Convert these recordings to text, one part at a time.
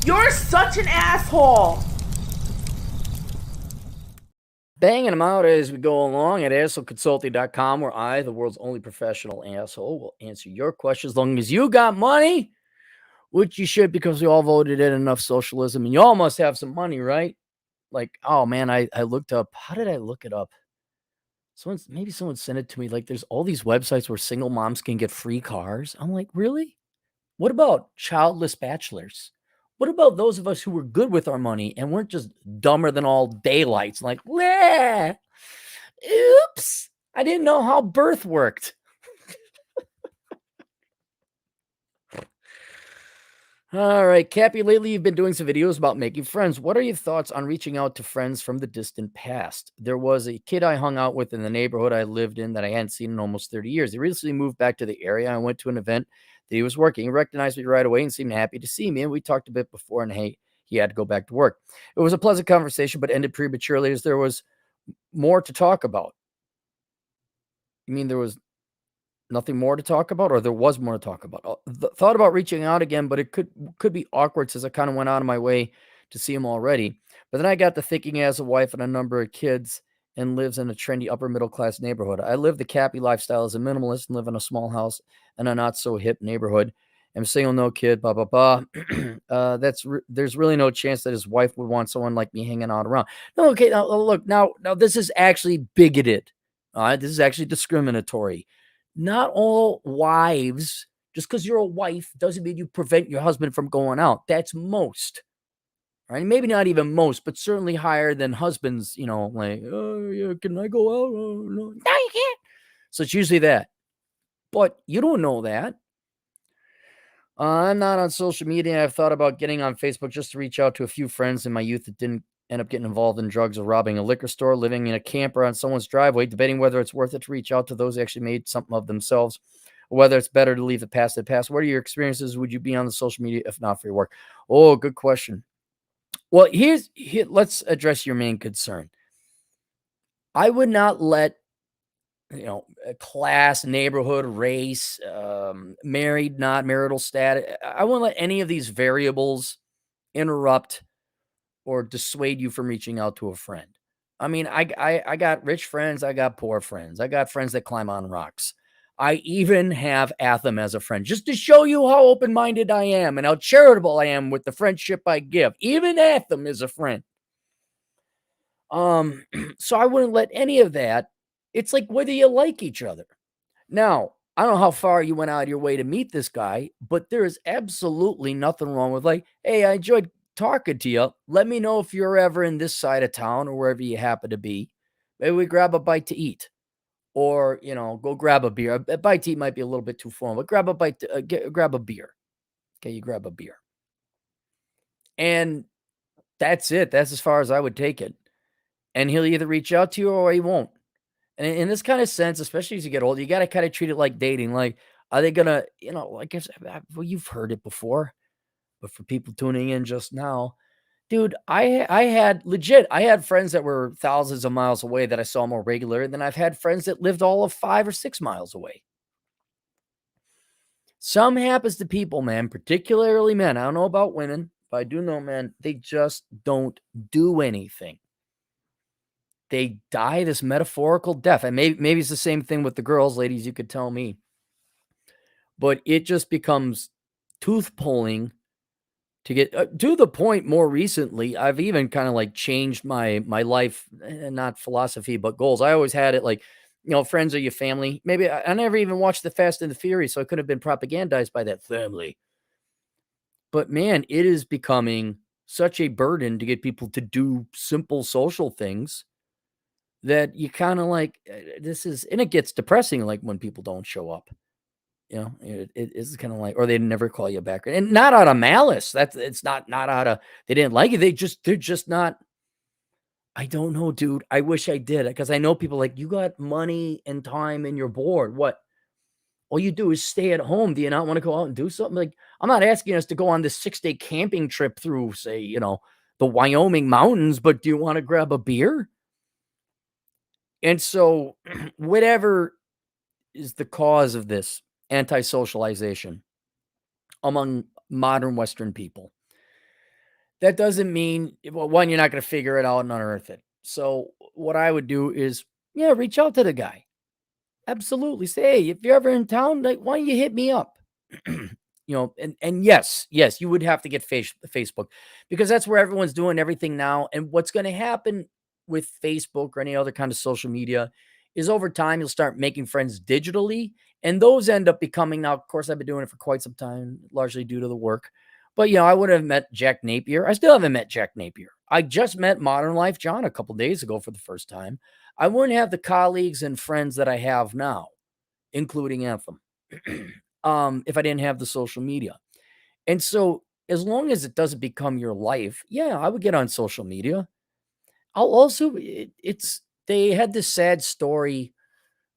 You're such an asshole. Banging them out as we go along at assholeconsulting.com, where I, the world's only professional asshole, will answer your questions as long as you got money, which you should because we all voted in enough socialism and you all must have some money, right? Like, oh man, I looked up, how did I look it up? Maybe someone sent it to me. Like, there's all these websites where single moms can get free cars. I'm like, really? What about childless bachelors? What about those of us who were good with our money and weren't just dumber than all daylights? Like, bleh, oops, I didn't know how birth worked. All right, Cappy, lately you've been doing some videos about making friends. What are your thoughts on reaching out to friends from the distant past? There was a kid I hung out with in the neighborhood I lived in that I hadn't seen in almost 30 years. He recently moved back to the area. I went to an event that he was working. He recognized me right away and seemed happy to see me. And we talked a bit before, and hey, he had to go back to work. It was a pleasant conversation, but ended prematurely as there was more to talk about. You mean there was nothing more to talk about, or there was more to talk about? Thought about reaching out again, but it could be awkward since I kind of went out of my way to see him already. But then I got to thinking, he has a wife and a number of kids and lives in a trendy upper middle class neighborhood. I live the Cappy lifestyle as a minimalist and live in a small house in a not so hip neighborhood. I'm single, no kid, blah blah blah. There's really no chance that his wife would want someone like me hanging out around. No, okay, now look, now this is actually bigoted. This is actually discriminatory. Not all wives, just because you're a wife doesn't mean you prevent your husband from going out. That's most, right? Maybe not even most, but certainly higher than husbands, like, oh, yeah, can I go out? Oh, no, you can't. So it's usually that. But you don't know that. I'm not on social media. I've thought about getting on Facebook just to reach out to a few friends in my youth that didn't end up getting involved in drugs or robbing a liquor store, living in a camper on someone's driveway, debating whether it's worth it to reach out to those who actually made something of themselves, or whether it's better to leave the past in the past. What are your experiences? Would you be on the social media if not for your work? Oh, good question. Well, let's address your main concern. I would not let class, neighborhood, race, married, not marital status. I wouldn't let any of these variables interrupt or dissuade you from reaching out to a friend. I mean, I got rich friends, I got poor friends, I got friends that climb on rocks. I even have Atham as a friend, just to show you how open-minded I am and how charitable I am with the friendship I give. Even Atham is a friend. So I wouldn't let any of that. It's like whether you like each other. Now, I don't know how far you went out of your way to meet this guy, but there is absolutely nothing wrong with, like, hey, I enjoyed talking to you. Let me know if you're ever in this side of town or wherever you happen to be. Maybe we grab a bite to eat, or go grab a beer. A bite to eat might be a little bit too formal, but grab a bite, grab a beer. Okay, you grab a beer, and that's it. That's as far as I would take it. And he'll either reach out to you or he won't. And in this kind of sense, especially as you get older, you got to kind of treat it like dating. Like, are they gonna, like well, you've heard it before, but for people tuning in just now, dude, I had legit, I had friends that were thousands of miles away that I saw more regular than I've had friends that lived all of 5 or 6 miles away. Some happens to people, man, particularly men. I don't know about women, but I do know men. They just don't do anything. They die this metaphorical death. And maybe it's the same thing with the girls, ladies, you could tell me. But it just becomes tooth pulling to get to the point. More recently, I've even kind of like changed my life, not philosophy, but goals. I always had it like, friends are your family. Maybe I never even watched the Fast and the Furious, so I could have been propagandized by that family. But man, it is becoming such a burden to get people to do simple social things that you kind of like, this is, and it gets depressing, like when people don't show up. It is kind of like, or they never call you back, and not out of malice. It's not out of, they didn't like it. They're just not. I don't know, dude. I wish I did, because I know people like, you got money and time and you're bored. What? All you do is stay at home. Do you not want to go out and do something? Like, I'm not asking us to go on this 6-day camping trip through, say, the Wyoming mountains, but do you want to grab a beer? And so, whatever is the cause of this anti-socialization among modern Western people, That doesn't mean, well, one, you're not going to figure it out and unearth it. So what I would do is, yeah, reach out to the guy. Absolutely. Say, hey, if you're ever in town, like, why don't you hit me up? And yes, you would have to get Facebook, because that's where everyone's doing everything now. And what's going to happen with Facebook or any other kind of social media is, over time you'll start making friends digitally, and those end up becoming, now, of course, I've been doing it for quite some time, largely due to the work. But I would have met Jack Napier. I still haven't met Jack Napier. I just met Modern Life John a couple days ago for the first time. I wouldn't have the colleagues and friends that I have now, including Anthem, if I didn't have the social media. And so, as long as it doesn't become your life, yeah, I would get on social media. I'll also, it's, they had this sad story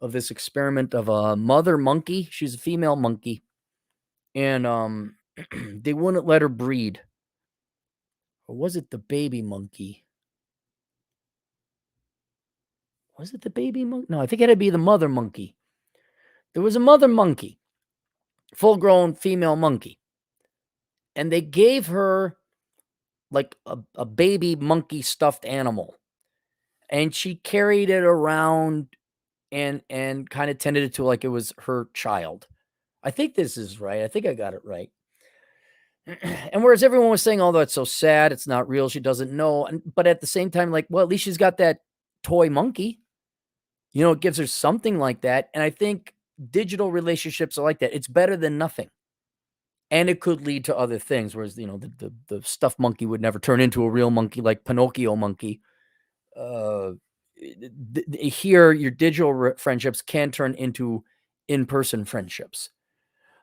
of this experiment of a mother monkey. She's a female monkey, and they wouldn't let her breed. Or was it the baby monkey? Was it the baby monkey? No, I think it had to be the mother monkey. There was a mother monkey, full grown female monkey, and they gave her like a baby monkey stuffed animal, and she carried it around and kind of tended it to like it was her child. I think this is right. I think I got it right. And whereas everyone was saying, although it's so sad, it's not real, she doesn't know. But at the same time, like, well, at least she's got that toy monkey. It gives her something like that. And I think digital relationships are like that. It's better than nothing. And it could lead to other things. Whereas, the stuffed monkey would never turn into a real monkey like Pinocchio monkey. Uh, Here, your digital friendships can turn into in-person friendships.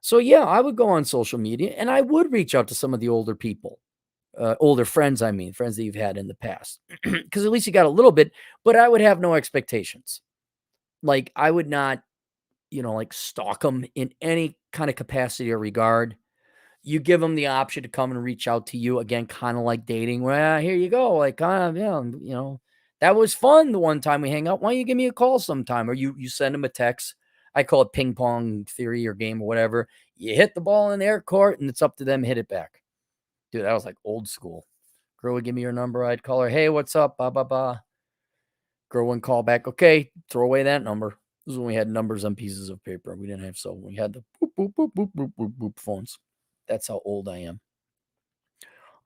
So yeah, I would go on social media and I would reach out to some of the older people, older friends. I mean, friends that you've had in the past, because at least you got a little bit. But I would have no expectations. Like, I would not, like, stalk them in any kind of capacity or regard. You give them the option to come and reach out to you again, kind of like dating. Well, here you go. Like, that was fun the one time we hang out. Why don't you give me a call sometime? Or you send them a text. I call it ping pong theory or game or whatever. You hit the ball in their court and it's up to them to hit it back. Dude, that was like old school. Girl would give me her number. I'd call her. Hey, what's up? Ba ba ba. Girl wouldn't call back. Okay, throw away that number. This is when we had numbers on pieces of paper. We didn't have so we had the boop boop boop boop boop boop boop phones. That's how old I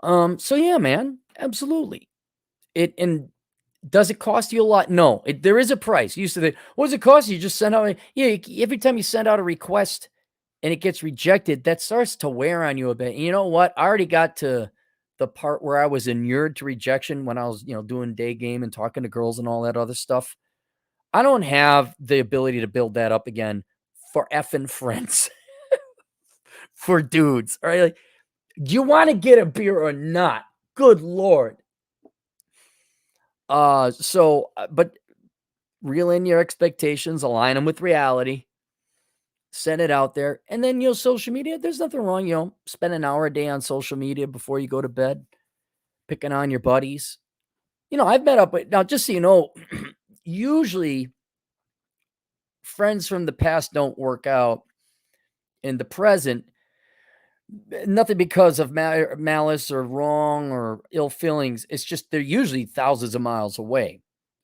am. So yeah, man, absolutely. And does it cost you a lot? No, there is a price. You used to think, what does it cost you? Just send out every time you send out a request and it gets rejected, that starts to wear on you a bit. And you know what? I already got to the part where I was inured to rejection when I was, doing day game and talking to girls and all that other stuff. I don't have the ability to build that up again for effing friends, for dudes. All right. Like, do you want to get a beer or not? Good Lord. But reel in your expectations, align them with reality, send it out there. And then, social media, there's nothing wrong, spend an hour a day on social media before you go to bed, picking on your buddies. I've met up with, now, just so you know, usually friends from the past don't work out in the present. Nothing because of malice or wrong or ill feelings. It's just they're usually thousands of miles away.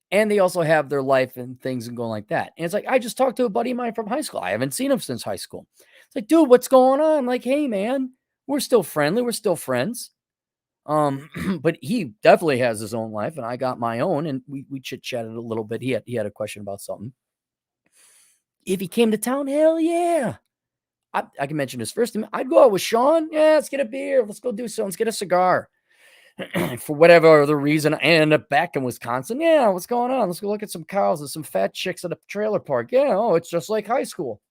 And they also have their life and things and going like that. And it's like, I just talked to a buddy of mine from high school. I haven't seen him since high school. It's like, dude, what's going on? I'm like, hey, man, we're still friendly. We're still friends. But he definitely has his own life, and I got my own, and we chit chatted a little bit. He had a question about something. If he came to town, hell yeah. I can mention his first name. I'd go out with Sean. Yeah, let's get a beer. Let's go do something. Let's get a cigar. For whatever other reason, I ended up back in Wisconsin. Yeah, what's going on? Let's go look at some cows and some fat chicks at a trailer park. Yeah, oh, it's just like high school.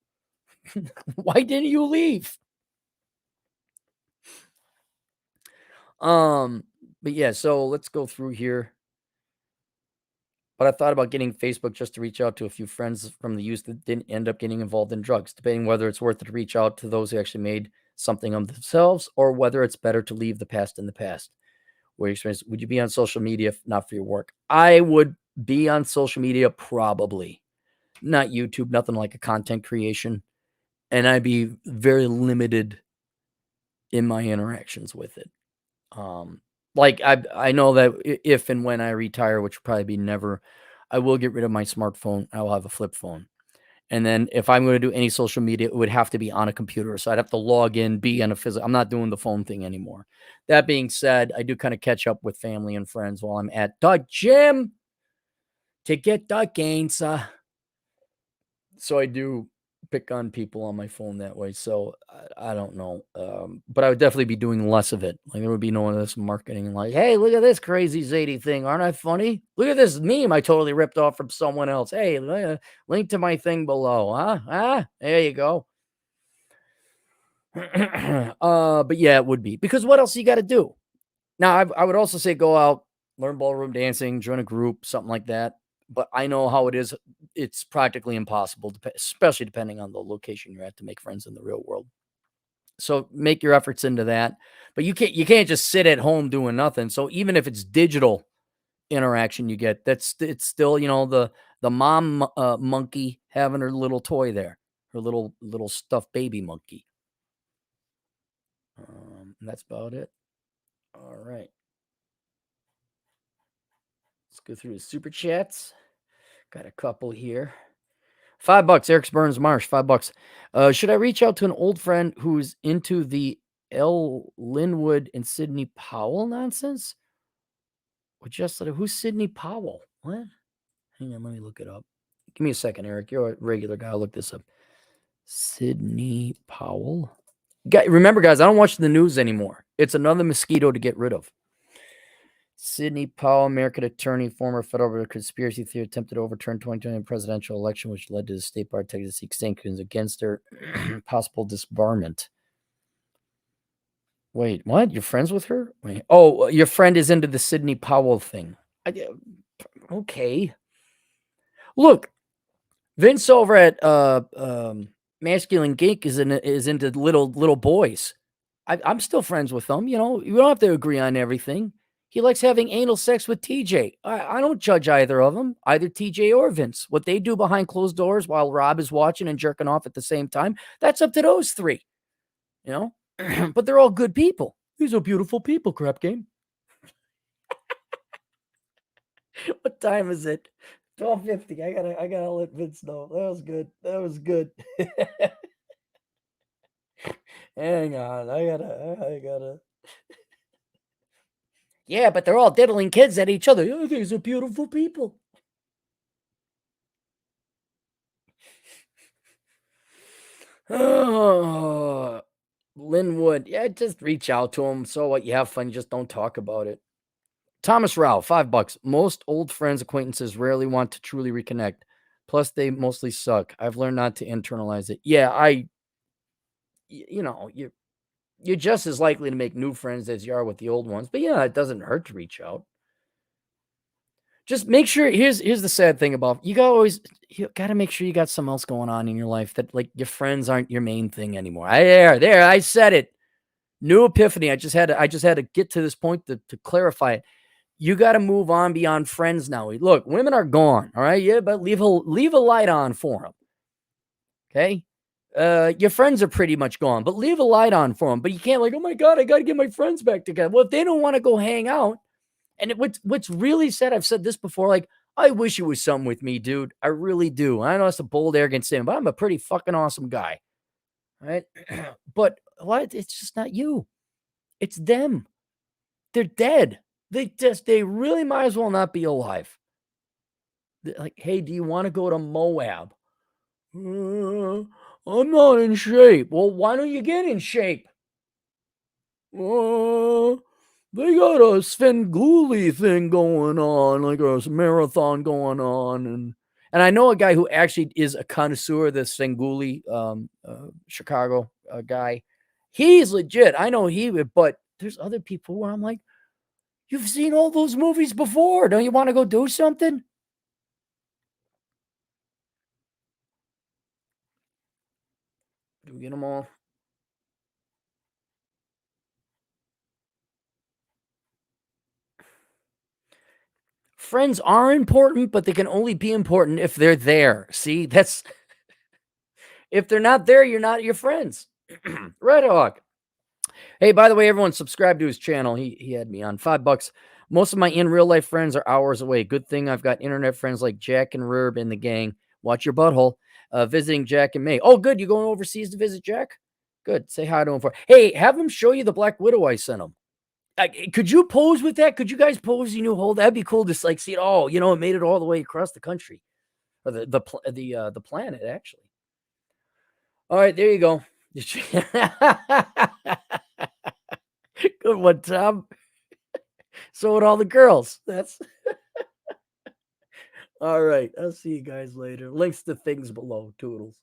Why didn't you leave? But yeah, so let's go through here. But I thought about getting Facebook just to reach out to a few friends from the youth that didn't end up getting involved in drugs, debating whether it's worth it to reach out to those who actually made something of themselves or whether it's better to leave the past in the past. What experience would you be on social media if not for your work? I would be on social media probably. Not YouTube, nothing like a content creation. And I'd be very limited in my interactions with it. Like, I know that if and when I retire, which will probably be never, I will get rid of my smartphone. I will have a flip phone. And then if I'm gonna do any social media, it would have to be on a computer. So I'd have to log in, be on a physical. I'm not doing the phone thing anymore. That being said, I do kind of catch up with family and friends while I'm at the gym to get the gains. So I do pick on people on my phone that way. So I don't know. But I would definitely be doing less of it. Like there would be no one of this marketing like, hey, look at this crazy Zadie thing. Aren't I funny? Look at this meme I totally ripped off from someone else. Hey, link to my thing below. Huh? There you go. But yeah, it would be. Because what else you got to do? Now, I would also say go out, learn ballroom dancing, join a group, something like that. But I know how it is. It's practically impossible, especially depending on the location you're at, to make friends in the real world. So make your efforts into that. But you can't just sit at home doing nothing. So even if it's digital interaction you get, it's still the mom monkey having her little toy there, her little stuffed baby monkey. And that's about it. All right. Let's go through the super chats. Got a couple here. $5. Eric Burns Marsh. $5. Should I reach out to an old friend who's into the L. Linwood and Sidney Powell nonsense? Or just who's Sidney Powell? What? Hang on, let me look it up. Give me a second, Eric. You're a regular guy. I'll look this up. Sidney Powell. Remember, guys, I don't watch the news anymore. It's another mosquito to get rid of. Sidney Powell, American attorney, former federal conspiracy theory, attempted to overturn 2020 presidential election, which led to the state bar Texas seek sanctions against her possible disbarment. Wait, what? You're friends with her? Wait. Oh, your friend is into the Sidney Powell thing. Okay. Look, Vince over at Masculine Geek is into little boys. I'm still friends with them. You don't have to agree on everything. He likes having anal sex with TJ. I don't judge either of them, either TJ or Vince. What they do behind closed doors while Rob is watching and jerking off at the same time, that's up to those three. But they're all good people. These are beautiful people, crap game. What time is it? 12:50. I gotta let Vince know. That was good. That was good. Hang on. I gotta. Yeah, but they're all diddling kids at each other. Oh, these are beautiful people. Oh, Linwood. Yeah, just reach out to him. So what? You have fun. Just don't talk about it. Thomas Rao, $5. Most old friends, acquaintances rarely want to truly reconnect. Plus, they mostly suck. I've learned not to internalize it. Yeah, you're just as likely to make new friends as you are with the old ones. But yeah, it doesn't hurt to reach out. Just make sure. Here's the sad thing about you got to make sure you got something else going on in your life that like your friends aren't your main thing anymore. I said it. New epiphany. I just had to get to this point to clarify it. You got to move on beyond friends now. Look, women are gone. All right, yeah, but leave a light on for them. Okay. Your friends are pretty much gone, but leave a light on for them. But you can't like, oh my God, I got to get my friends back together. Well, if they don't want to go hang out, and what's really sad, I've said this before, like, I wish it was something with me, dude. I really do. I know it's a bold, arrogant statement, but I'm a pretty fucking awesome guy. Right? But what? It's just not you. It's them. They're dead. They really might as well not be alive. Like, hey, do you want to go to Moab? I'm not in shape. Well, why don't you get in shape? They got a Svengoolie thing going on, like a marathon going on, and I know a guy who actually is a connoisseur of the Svengoolie, Chicago guy. He's legit. I know but there's other people where I'm like, you've seen all those movies before. Don't you want to go do something? Do we get them all? Friends are important, but they can only be important if they're there. See, if they're not there, you're not your friends. Red Hawk. Hey, by the way, everyone subscribe to his channel. He had me on $5. Most of my in real life friends are hours away. Good thing I've got internet friends like Jack and Rurb in the gang. Watch your butthole. Visiting Jack and May. Oh, good. You going overseas to visit Jack? Good. Say hi to him for. Hey, have him show you the Black Widow I sent him. Could you pose with that? Could you guys pose your new hold? That'd be cool. Just like see it. Oh, it made it all the way across the country or the planet actually. All right, there you go. Good one, Tom. So would all the girls. That's all right. I'll see you guys later. Links to things below. Toodles.